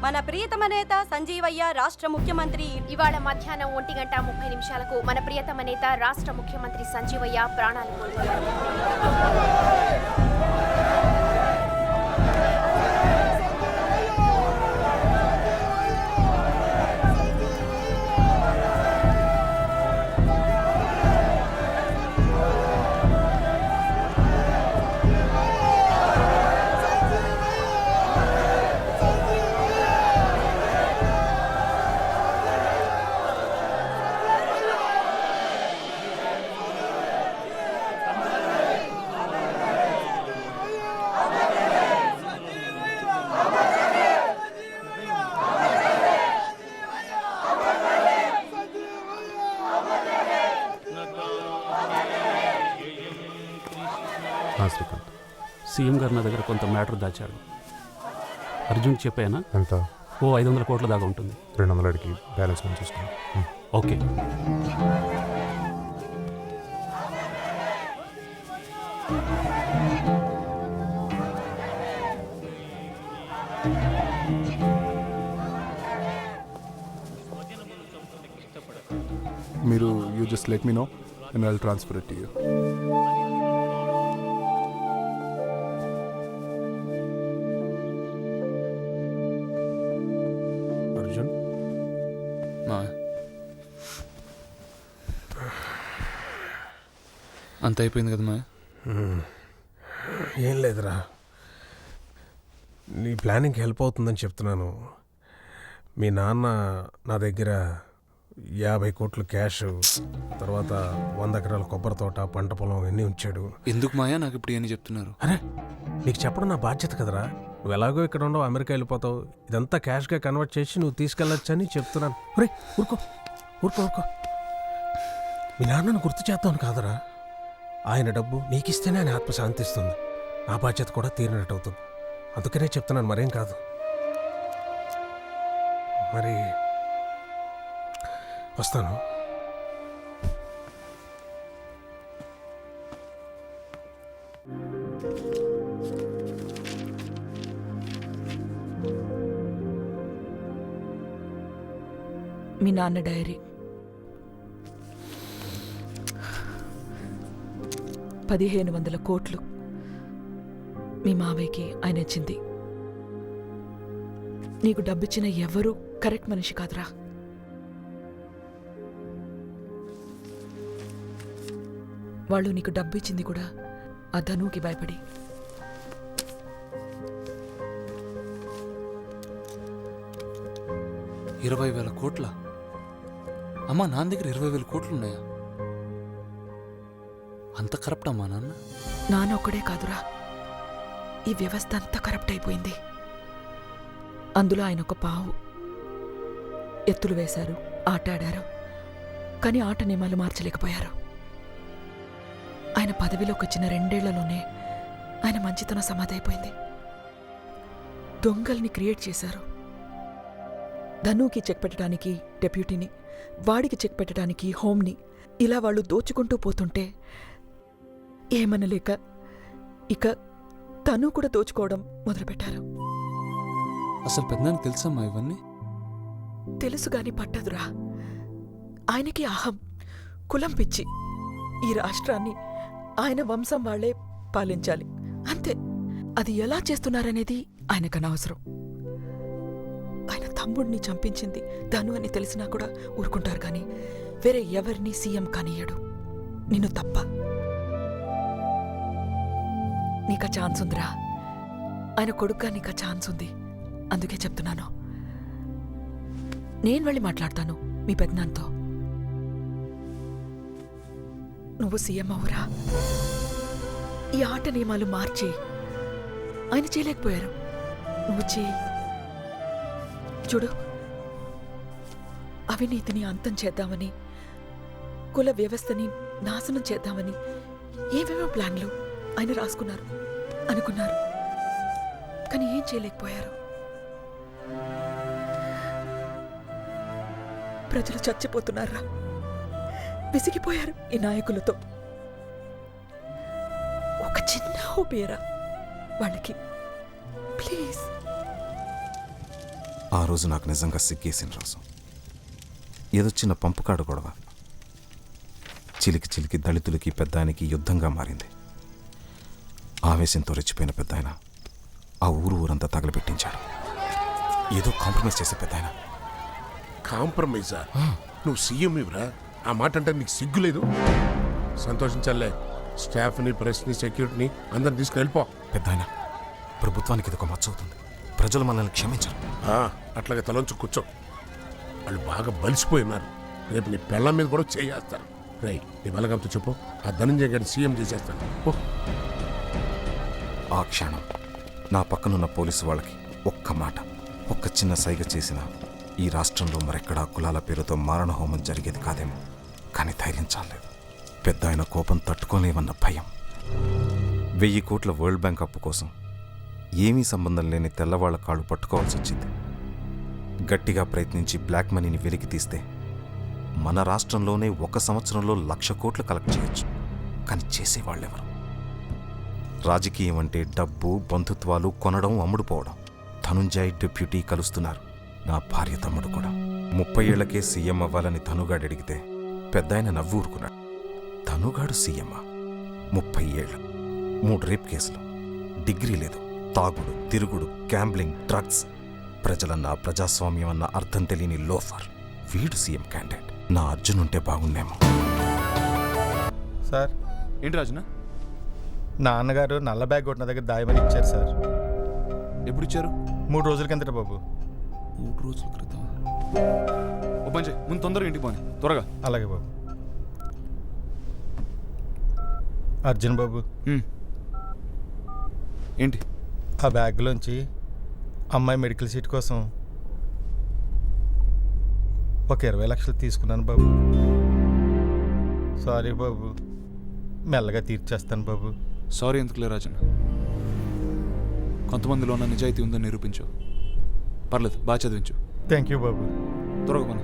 మన ప్రియతమ నేత సంజీవయ్య రాష్ట్ర ముఖ్యమంత్రి. ఇవాళ మధ్యాహ్నం 1:30 మన ప్రియతమ నేత రాష్ట్ర ముఖ్యమంత్రి సంజీవయ్య ప్రాణాలు కోల్పోయారు. శ్రీకాంత్, సీఎం గారు నా దగ్గర కొంత మ్యాటర్ దాచారు. అర్జున్ చెప్పానా? ఎంత? 500 కోట్ల దాకా ఉంటుంది. 200 అడిగి బ్యాలెన్స్ మనం చూసుకున్నాం. ఓకే. మీరు you just let me know and I will transfer it to you. Arjun, అంత అయిపోయింది కదా మా? ఏం లేదురా, నీ ప్లానింగ్కి హెల్ప్ అవుతుందని చెప్తున్నాను. మీ నాన్న నా దగ్గర 50 కోట్లు క్యాష్, తర్వాత 100 ఎకరాల కొబ్బరి తోట, పంట పొలం అన్నీ ఉంచాడు. ఎందుకు మాయా నాకు ఇప్పుడు ఏం చెప్తున్నారు? అరే, నీకు చెప్పడం నా బాధ్యత కదరా. నువ్వు ఎలాగో ఇక్కడ ఉండవు, అమెరికా వెళ్ళిపోతావు. ఇదంతా క్యాష్గా కన్వర్ట్ చేసి నువ్వు తీసుకెళ్ళొచ్చని చెప్తున్నాను. ఒరే ఊరుకో ఊరుకో ఊరుకో. మీ నాన్నను గుర్తు చేద్దామని కాదరా, ఆయన డబ్బు నీకిస్తేనే ఆయన ఆత్మ శాంతిస్తుంది, నా బాధ్యత కూడా తీరినట్టు అవుతుంది. అందుకనే చెప్తున్నాను, మరేం కాదు. మరి వస్తాను. మీ నాన్న డైరీ. 1500 కోట్లు మీ మావయ్యకి ఆయన ఇచ్చింది. నీకు డబ్బిచ్చిన ఎవరూ కరెక్ట్ మనిషి కాదురా. వాళ్ళు నీకు డబ్బు ఇచ్చింది కూడా ఆ ధనుకి భయపడి. $20,000 కోట్ల? అమ్మా, నాన్న దగ్గర 20,000 కోట్లు ఉన్నాయా? అంత కరప్ట్ అమ్మా నాన్న? నాన్న ఒక్కడే కాదురా, ఈ వ్యవస్థ అంతా కరప్ట్ అయిపోయింది. అందులో ఆయన ఒక పావు. ఎత్తులు వేశారు, ఆట ఆడారు, కానీ ఆట నియమాలు మార్చలేకపోయారు. ఆయన పదవిలోకి వచ్చిన 2 ఏళ్లలోనే ఆయన మంచితనం సమాధి అయిపోయింది. దొంగల్ని క్రియేట్ చేశారు. ధనుకి చెక్ పెట్టడానికి డెప్యూటీని, వాడికి చెక్ పెట్టడానికి హోమ్ని, ఇలా వాళ్ళు దోచుకుంటూ పోతుంటే ఏమనలేక ఇక తను కూడా దోచుకోవడం మొదలుపెట్టారు. అసలు పెద్దనానికి తెలుసమ్మా ఇవన్నీ? తెలుసుగాని పట్టదురా. ఆయనకి అహం, కులం పిచ్చి. ఈ రాష్ట్రాన్ని ఆయన వంశం వాళ్లే పాలించాలి, అంతే. అది ఎలా చేస్తున్నారనేది ఆయనకు అనవసరం. ఆయన తమ్ముడిని చంపించింది ధను అని తెలిసినా కూడా ఊరుకుంటారు కానీ వేరే ఎవరిని సీఎం కానియ్యడు, నిన్ను తప్ప. నీకా ఛాన్స్ ఉందిరా, ఆయన కొడుగ్గా నీకా ఛాన్స్ ఉంది. అందుకే చెప్తున్నాను, నేను వెళ్ళి మాట్లాడతాను మీ పెద్దనాన్నతో. నువ్వు సీఎం అవురా. ఈ ఆట నియమాలు మార్చి ఆయన చేయలేకపోయారు, నువ్వు చేయి. చూడు, అవినీతిని అంతం చేద్దామని, కుల వ్యవస్థని నాశనం చేద్దామని ఏవేవో ప్లాన్లు ఆయన రాసుకున్నారు, అనుకున్నారు, కానీ ఏం చేయలేకపోయారు. ప్రజలు చచ్చిపోతున్నారా, విసిగిపోయారు ఈ నాయకులతో. ఒక చిన్న ఊపిరా వాళ్ళకి, ప్లీజ్. ఆ రోజు నాకు నిజంగా సిగ్గేసిన రోజు. ఏదో చిన్న పంపుకాడు గొడవ చిలికి చిలికి దళితులకి పెద్దాయనకి యుద్ధంగా మారింది. ఆవేశంతో రెచ్చిపోయిన పెద్దాయన ఆ ఊరంతా తగలబెట్టించాడు. ఏదో కాంప్రమైజ్ చేసే పెద్దాయన. కాంప్రమైజా? నువ్వు సీఎం ఇవ్వరా? ఆ మాట అంటే నీకు సిగ్గులేదు? సంతోషించాలే. స్టాఫ్ని, ప్రెస్ని, సెక్యూరిటీని అందరిని తీసుకెళ్ళిపో. పెద్దాయన, ప్రభుత్వానికి ఇదొక మచ్చ అవుతుంది. ప్రజలు మనల్ని క్షమించరు. అట్లాగే తలంచు కూర్చో. వాళ్ళు బాగా బలిసిపోయి ఉన్నారు. రేపు నీ పెళ్ళం మీద కూడా చేయేస్తారు. రై, నీ బలగంతో చెప్పు, ఆ ధనంజయ గారిని సీఎం చేసేస్తాను. ఆ క్షణం నా పక్కనున్న పోలీసు వాళ్ళకి ఒక్క మాట, ఒక్క చిన్న సైగ చేసిన ఈ రాష్ట్రంలో మరెక్కడా కులాల పేరుతో మారణహోమం జరిగేది కాదేమో. కానీ ధైర్యం చాలేదు. పెద్ద ఆయన కోపం తట్టుకోలేమన్న భయం. 1000 కోట్ల వరల్డ్ బ్యాంక్ అప్పు కోసం ఏమీ సంబంధం లేని తెల్లవాళ్ల కాళ్ళు పట్టుకోవాల్సి వచ్చింది. గట్టిగా ప్రయత్నించి బ్లాక్ మనీని వెలికి తీస్తే మన రాష్ట్రంలోనే 1 సంవత్సరంలో 1,00,000 కోట్లు కలెక్ట్ చేయొచ్చు. కానీ చేసేవాళ్ళెవరు? రాజకీయం అంటే డబ్బు, బంధుత్వాలు, కొనడం, అమ్ముడుపోవడం. ధనుంజయ్ డిప్యూటీ కలుస్తున్నారు. నా భార్య తమ్ముడు కూడా. 30 ఏళ్లకే సీఎం అవ్వాలని ధనుగాడు అడిగితే పెద్దాయన నవ్వు ఊరుకున్నాడు. ధనుగాడు సీఎమ్మా? 30 ఏళ్ళు, 3 రేప్ కేసులు, డిగ్రీ లేదు, తాగుడు, తిరుగుడు, గ్యాంబ్లింగ్, డ్రగ్స్. ప్రజలన్నా ప్రజాస్వామ్యం అన్న అర్థం తెలియని లోఫర్. వీడు సీఎం క్యాండిడేట్. నా అర్జున్ ఉంటే బాగుండేమో. సార్, ఏంటి రాజునా? నాన్నగారు నల్ల బ్యాగ్ కొట్టిన దగ్గర దాయమని ఇచ్చారు సార్. ఎప్పుడు ఇచ్చారు? 3 రోజుల కిందట బాబు. 3 రోజుల క్రితం. ఓ పని చేయి, ముందు తొందరగా ఇంటికి పోని, త్వరగా. అలాగే బాబు. అర్జున్ బాబు, ఏంటి? ఆ బ్యాగ్లోంచి అమ్మాయి మెడికల్ సీట్ కోసం ఒక 20 లక్షలు తీసుకున్నాను బాబు. సారీ బాబు, మెల్లగా తీర్చేస్తాను బాబు. సారీ ఎందుకులే రాజన్న, కొంతమందిలో ఉన్న నిజాయితీ ఉందని నిరూపించు. పర్లేదు, బాగా చదివించు. థ్యాంక్ యూ బాబు. త్వరగా పని.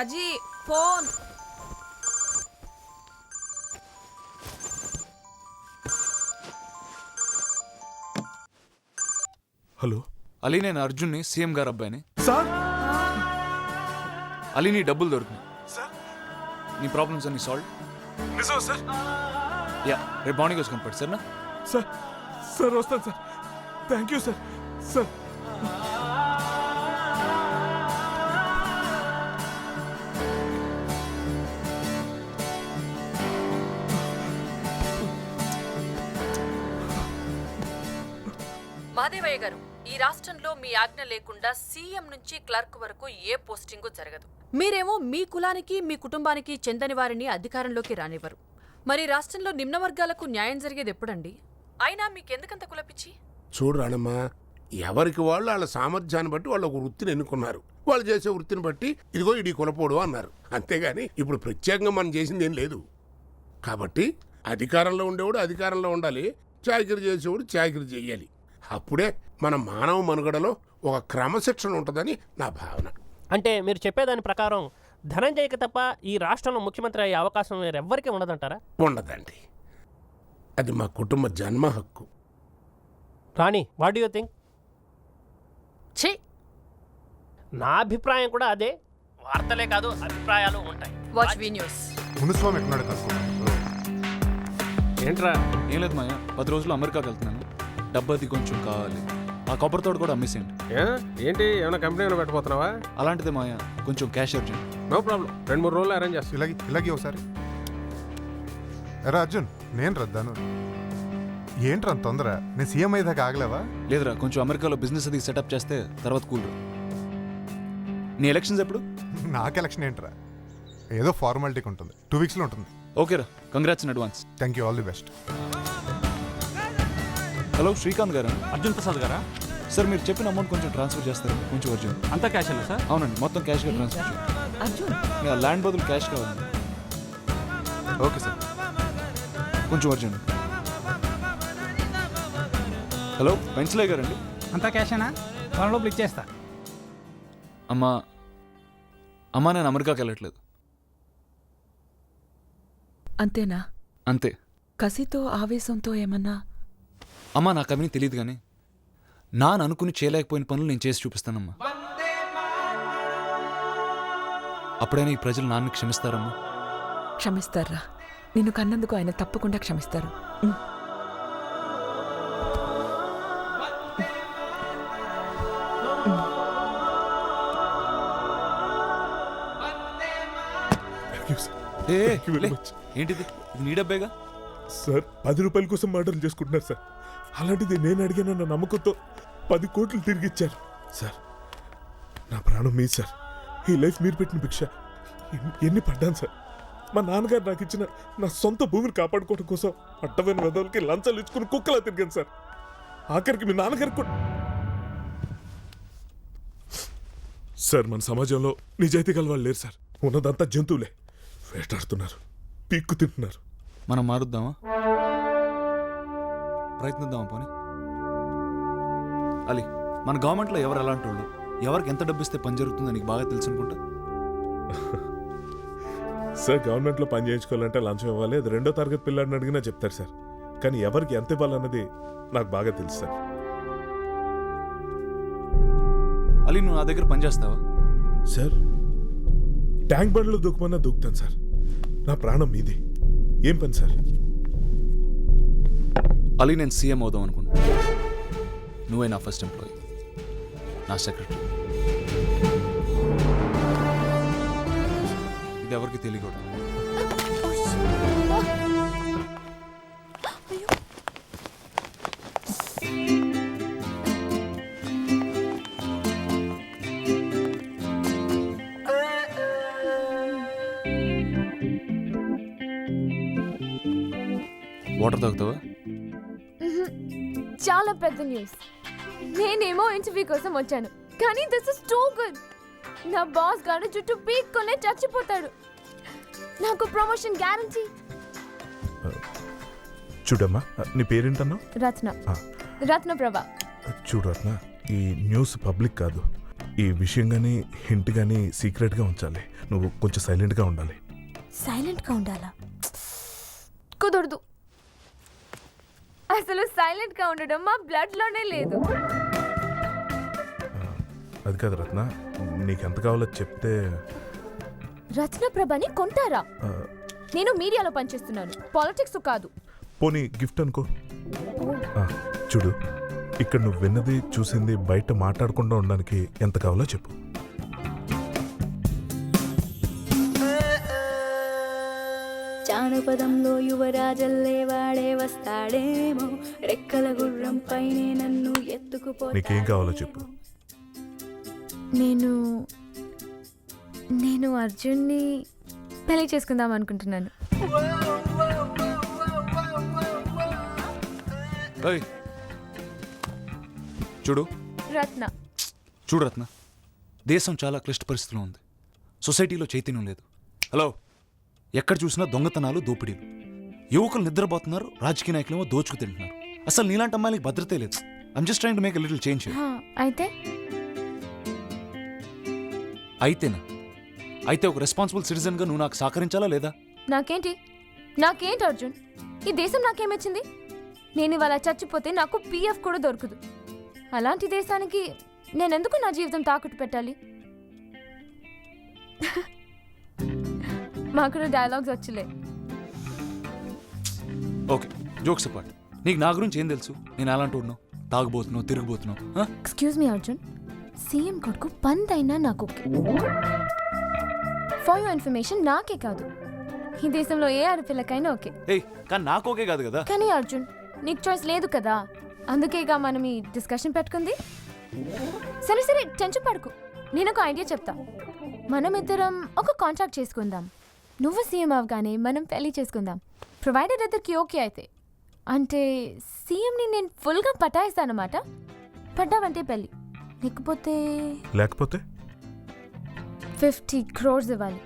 అజీ ఫోన్. హలో అలీ, నేను అర్జున్ని, సీఎం గారు అబ్బాయిని. సార్. అలీ, నీ డబ్బులు దొరికినాయి. నీ ప్రాబ్లమ్స్ అన్ని సాల్వ్. నిజం సార్? యా, రేపు మార్నింగ్ వచ్చి కనపడు సరేనా? సార్ సార్ వస్తాను sir. Thank you sir. Sir Mahadevaiah గారు, ఈ రాష్ట్రంలో మీ ఆజ్ఞ లేకుండా సీఎం నుంచి క్లర్క్ వరకు ఏ పోస్టింగు జరగదు. మీరేమో మీ కులానికి, మీ కుటుంబానికి చెందని వారిని అధికారంలోకి రానివ్వరు. మరి రాష్ట్రంలో నిమ్న వర్గాలకు న్యాయం జరిగేది ఎప్పుడండి? అయినా మీకెందుకంత కులపిచ్చి? చూడు రాణమ్మా, ఎవరికి వాళ్ళు వాళ్ళ సామర్థ్యాన్ని బట్టి వాళ్ళు ఒక వృత్తిని ఎన్నుకున్నారు. వాళ్ళు చేసే వృత్తిని బట్టి ఇదిగో ఇడి కులపోడు అన్నారు. అంతేగాని ఇప్పుడు ప్రత్యేకంగా మనం చేసింది ఏం లేదు. కాబట్టి అధికారంలో ఉండేవాడు అధికారంలో ఉండాలి, చాకిరీ చేసేవాడు చాకిరీ చెయ్యాలి. అప్పుడే మన మానవ మనుగడలో ఒక క్రమశిక్షణ ఉంటుందని నా భావన. అంటే మీరు చెప్పేదాని ప్రకారం ధనంజయ్కి తప్ప ఈ రాష్ట్రంలో ముఖ్యమంత్రి అయ్యే అవకాశం వేరెవ్వరికీ ఉండదంటారా? ఉండదండి, అది మా కుటుంబ జన్మ హక్కు. రాణి, వాట్ డూ యూ థింక్? ఛీ, నా అభిప్రాయం కూడా అదే. వార్తలే కాదు, అభిప్రాయాలు ఉంటాయి. వాచ్ వి న్యూస్. మునుస్వామి ఎక్కడున్నాడు కనుక్కున్నాను. ఏంట్రా? ఏం లేదు మాయ, 10 రోజులు అమెరికాకి వెళ్తున్నాను. డబ్బు అది కొంచెం కావాలి. ఆ కొబ్బరి తోడు కూడా అమ్మేసేయండి. ఏంటి, ఏమైనా కంపెనీ ఏమైనా పెట్టబోతున్నావా? అలాంటిదే మాయ, కొంచెం క్యాష్ అర్జెంట్. నో ప్రాబ్లం, 2-3 రోజులు అరేంజ్ చేస్తాను. ఇలాగే ఒకసారి. ఎరా అర్జున్, నేను రద్దాను. ఏంట్రా తొందర? నేను సీఎం అయ్యేదాకా ఆగలేవా? లేదురా, కొంచెం అమెరికాలో బిజినెస్ అది సెటప్ చేస్తే తర్వాత కూల్రా. నీ ఎలక్షన్స్ ఎప్పుడు? నాకు ఎలక్షన్ ఏంట్రా, ఏదో ఫార్మాలిటీకి ఉంటుంది. 2 వీక్స్లో ఉంటుంది. ఓకేరా, congrats in advance. Thank you, all the best. Hello, Srikanth గారా? అర్జున్ ప్రసాద్ గారా? సార్ మీరు చెప్పిన అమౌంట్ కొంచెం ట్రాన్స్ఫర్ చేస్తారు, కొంచెం అర్జెంట్. అంతా క్యాష్ అన్నా సార్? అవునండి, మొత్తం క్యాష్గా ట్రాన్స్ఫర్ చేయండి. అర్జున్ ఇంకా ల్యాండ్ బదులు క్యాష్ కావాలి. ఓకే సార్, కొంచెం అర్జెంట్. హలో, పెన్సిలే గారండి? అంతా క్యాషేనా? వాళ్ళ లోపల ఇచ్చేస్తా. అమ్మా నేను అమెరికాకి వెళ్ళట్లేదు. అంతేనా? అంతే. కసితో ఆవేశంతో ఏమన్నా? అమ్మా నాకు అవన్నీ తెలియదు కానీ నాన్న అనుకుని చేయలేకపోయిన పనులు నేను చేసి చూపిస్తానమ్మా. అప్పుడైనా ఈ ప్రజలు నాన్నని క్షమిస్తారమ్మా? క్షమిస్తారా? నిన్ను కన్నందుకు ఆయన తప్పకుండా క్షమిస్తారు. ఏంటిది? ఇది నీ డబ్బేగా సార్. 10 రూపాయల కోసం మర్డర్ చేసుకుంటున్నారు సార్. అలాంటిది నేను అడిగానన్న నమ్మకంతో 10 కోట్లు తిరిగిచ్చారు సార్. నా ప్రాణం మీ సార్. ఈ లైఫ్ మీరు పెట్టిన భిక్ష. ఎన్ని పడ్డాను సార్. మా నాన్నగారు నాకు ఇచ్చిన నా సొంత భూమిని కాపాడుకోవడం కోసం అడ్డమైన వెదవులకి లంచాలు ఇచ్చుకుని కుక్కలా తిరిగాను సార్. ఆఖరికి మీ నాన్నగారు కూడా. సార్ మన సమాజంలో నిజాయితీ గల వాళ్ళు లేరు సార్. ఉన్నదంతా జంతువులే. వేటాడుతున్నారు, పీక్కు తింటున్నారు. మనం మారుద్దామా? ప్రయత్నిద్దామా పోనీ? అలీ, మన గవర్నమెంట్లో ఎవరు ఎలాంటి వాళ్ళు, ఎవరికి ఎంత డబ్బు ఇస్తే పని జరుగుతుందో నీకు బాగా తెలుసు అనుకుంటా. సార్ గవర్నమెంట్లో పని చేయించుకోవాలంటే లంచం ఇవ్వాలి. అది 2వ తరగతి పిల్లాడిని అడిగినా చెప్తారు సార్. కానీ ఎవరికి ఎంత ఇవ్వాలన్నది నాకు బాగా తెలుసు సార్. అలీ, నువ్వు నా దగ్గర పని చేస్తావా? సార్ ట్యాంక్ బండ్లో దూకమన్నా దూకుతాను సార్. నా ప్రాణం మీది. ఏం పని సార్? అలీ, నేను సీఎం అవుదాం అనుకుంటా. నువ్వే నా ఫస్ట్ ఎంప్లాయీ, నా సెక్రటరీ. ఇది ఎవరికి తెలియకూడదు. వాటర్ తాగుతావా? చాలా పెద్ద న్యూస్. నేనేమో ఇంటర్వ్యూ కోసం వచ్చాను, కానీ దిస్ ఇస్ టూ గుడ్. నా బాస్ గారు జుట్టు పీక్కొనే చచ్చిపోతాడు. నాకు ప్రమోషన్ గ్యారంటీ. చూడమ్మా, నీ పేరేంటన్నావు? రత్నప్రభ. చూడు రత్న, ఈ న్యూస్ పబ్లిక్ కాదు. ఈ విషయం కానీ హింట్ కానీ సీక్రెట్గా ఉంచాలి. నువ్వు కొంచెం సైలెంట్గా ఉండాలి. సైలెంట్గా ఉండాలా? కుదరదు. అసలు సైలెంట్గా ఉండడం మా బ్లడ్లోనే లేదు. అది కాదు రత్న, నీకెంత కావాలో చెప్తే. రత్నప్రభని కొంటారా? నేను మీడియాలో పనిచేస్తున్నాను, పాలిటిక్స్ కాదు. పోనీ గిఫ్ట్ అనుకో. చూడు, ఇక్కడ నువ్వు విన్నది చూసింది బయట మాట్లాడకుండా ఉండడానికి ఎంత కావాలో చెప్పు. జానపదంలో యువరాజల్లే వాడే వస్తాడేమో, రెక్కల గుర్రం పైనే నన్ను ఎత్తుకుపో. నీకేం కావాలో చెప్పు. నేను అర్జున్ని పెళ్లి చేసుకుందాం అనుకుంటున్నాను. చూడు రత్న, దేశం చాలా క్లిష్ట పరిస్థితిలో ఉంది. సొసైటీలో చైతన్యం లేదు. హలో, ఎక్కడ చూసినా దొంగతనాలు, దోపిడీలు. యువకులు నిద్రపోతున్నారు, రాజకీయ నాయకులేమో దోచుకు తింటున్నారు. అసలు నీలాంటి అమ్మాయిలకి భద్రతే లేదు. I'm just trying to make a little change. అయితే ఒక రెస్పాన్సిబుల్ సిటిజన్గా నువ్వు నాకు సహకరించాలా లేదా? నాకేంటి అర్జున్? ఈ దేశం నాకేమిచ్చింది? నేను ఇవాళ చచ్చిపోతే నాకు PF కూడా దొరకదు. అలాంటి దేశానికి నేనెందుకు నా జీవితం తాకట్టు పెట్టాలి? మాకు డైలాగ్స్ వచ్చలే. Okay, jokes apart. నీకు నా గురించి ఏం తెలుసు? నేను అలాంటి ఉన్నావు, తాగుబోతున్నావు, తిరిగిపోతున్నావు. ఎక్స్క్యూజ్ మీ అర్జున్, సీఎం కొడుకు పందైనా నాకు ఫర్ యువర్ ఇన్ఫర్మేషన్ నాకే కాదు, ఈ దేశంలో ఏ ఆడపిల్లకైనా ఓకే. కానీ నాకు ఓకే కాదు కదా. కానీ అర్జున్, నీకు చాయిస్ లేదు కదా, అందుకేగా మనం ఈ డిస్కషన్ పెట్టుకుంది. సరే టెన్షన్ పడుకు. నేను ఒక ఐడియా చెప్తా. మనం ఇద్దరం ఒక కాంట్రాక్ట్ చేసుకుందాం. నువ్వు సీఎం అవగానే మనం పెళ్లి చేసుకుందాం, ప్రొవైడర్ ఇద్దరికి ఓకే అయితే. అంటే సీఎంని నేను ఫుల్గా పటాయిస్తానమాట. పడ్డావంటే పెళ్ళి, లేకపోతే లేకపోతే 50 crores ఇవ్వాలి.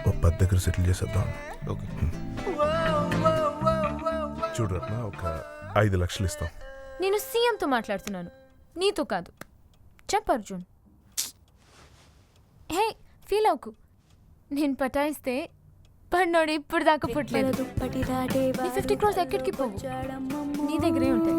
ఓ 10 దగ్గర సెటిల్ చేసేద్దాం. ఓకే. చూడు రత్న, ఒక 5 లక్షలు ఇస్తాం. నేను సీఎంతో మాట్లాడుతున్నాను, నీతో కాదు. చెప్పు అర్జున్. హే, ఫీల్ అవుకు. నేను పటాయిస్తే పన్నోడు ఇప్పుడు దాకా పుట్టలేదు. దుప్పటి దాటే నీ 50 crores ఎక్కడికి పోవు, నీ దగ్గరే ఉంటాయి.